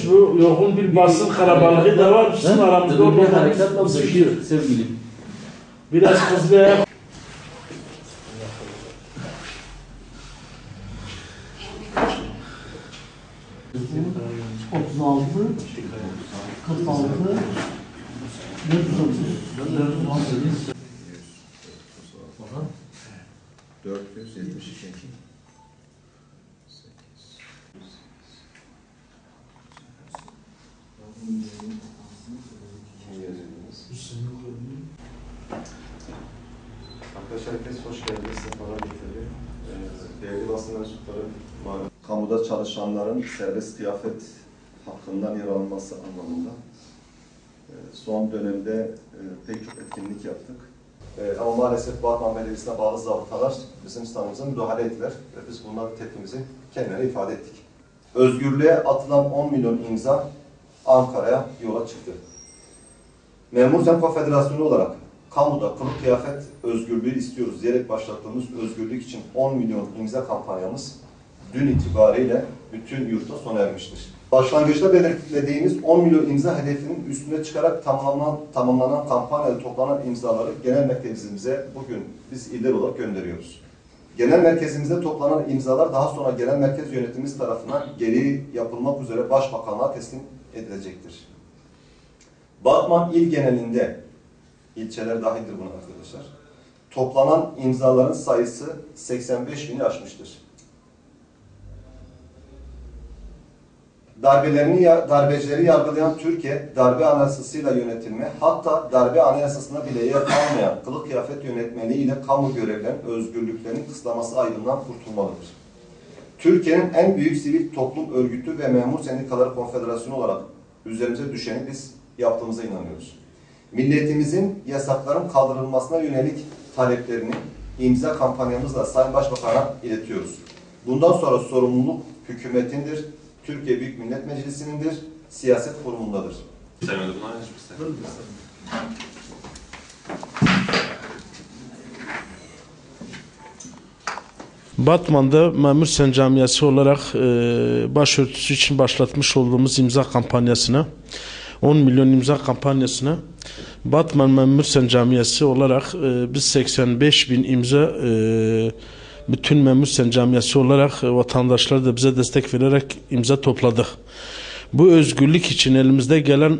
Bu yoğun bir basın kalabalığı da var. Bizim aramızda bir hareket oluşuyor sevgilim. Biraz hızlı ayak. Arkadaşlar herkes hoş geldiniz. Sefalar getirdi. Değerli basın mensupları, kamuda çalışanların serbest kıyafet hakkından yararlanması anlamında son dönemde pek çok etkinlik yaptık. Ama maalesef Batman Belediyesi'ne bağlı zabıtalar bizim standımıza müdahale ettiler ve biz bunların tepkimizi kendilerine ifade ettik. Özgürlüğe atılan 10 milyon imza Ankara'ya yola çıktı. Memur Sen Konfederasyonu olarak kamuda kılık kıyafet özgürlüğü istiyoruz diyerek başlattığımız özgürlük için 10 milyon imza kampanyamız dün itibariyle bütün yurtta sona ermiştir. Başlangıçta belirlediğimiz 10 milyon imza hedefinin üstüne çıkarak tamamlanan kampanyada toplanan imzaları genel merkezimize bugün biz il olarak gönderiyoruz. Genel merkezimizde toplanan imzalar daha sonra genel merkez yönetimimiz tarafından geri yapılmak üzere Başbakanlığa teslim edilecektir. Batman il genelinde, ilçeler dahildir buna arkadaşlar, toplanan imzaların sayısı 85 bini aşmıştır. Darbecileri yargılayan Türkiye, darbe anayasasıyla yönetilme, hatta darbe anayasasına bile yer almayan kılık kıyafet yönetmeliği ile kamu görevlerinin özgürlüklerinin kısıtlaması ayrımından kurtulmalıdır. Türkiye'nin en büyük sivil toplum örgütü ve Memur Sendikaları Konfederasyonu olarak üzerimize düşeni biz yaptığımıza inanıyoruz. Milletimizin yasakların kaldırılmasına yönelik taleplerini imza kampanyamızla Sayın Başbakan'a iletiyoruz. Bundan sonra sorumluluk hükümetindir, Türkiye Büyük Millet Meclisi'nindir, siyaset kurumundadır. Batman'da Memur Sen Camiası olarak başörtüsü için başlatmış olduğumuz imza kampanyasına, 10 milyon imza kampanyasına Batman Memur Sen Camiası olarak biz 85 bin imza bütün Memur Sen Camiası olarak vatandaşlar da bize destek vererek imza topladık. Bu özgürlük için elimizde gelen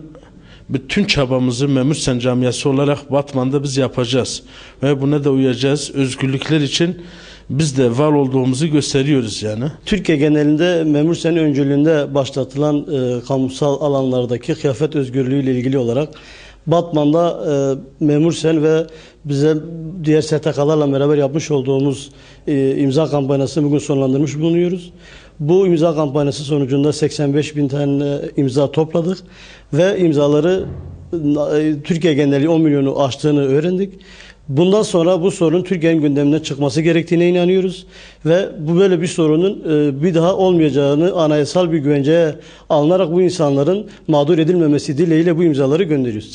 bütün çabamızı Memur Sen Camiası olarak Batman'da biz yapacağız. Ve buna da uyacağız. Özgürlükler için biz de var olduğumuzu gösteriyoruz yani. Türkiye genelinde Memur Sen öncülüğünde başlatılan kamusal alanlardaki kıyafet özgürlüğü ile ilgili olarak Batman'da Memur Sen ve bize diğer STK'larla beraber yapmış olduğumuz imza kampanyasını bugün sonlandırmış bulunuyoruz. Bu imza kampanyası sonucunda 85 bin tane imza topladık ve imzaları Türkiye geneli 10 milyonu aştığını öğrendik. Bundan sonra bu sorun Türkiye'nin gündeminden çıkması gerektiğine inanıyoruz ve bu böyle bir sorunun bir daha olmayacağını anayasal bir güvenceye alınarak bu insanların mağdur edilmemesi dileğiyle bu imzaları gönderiyoruz.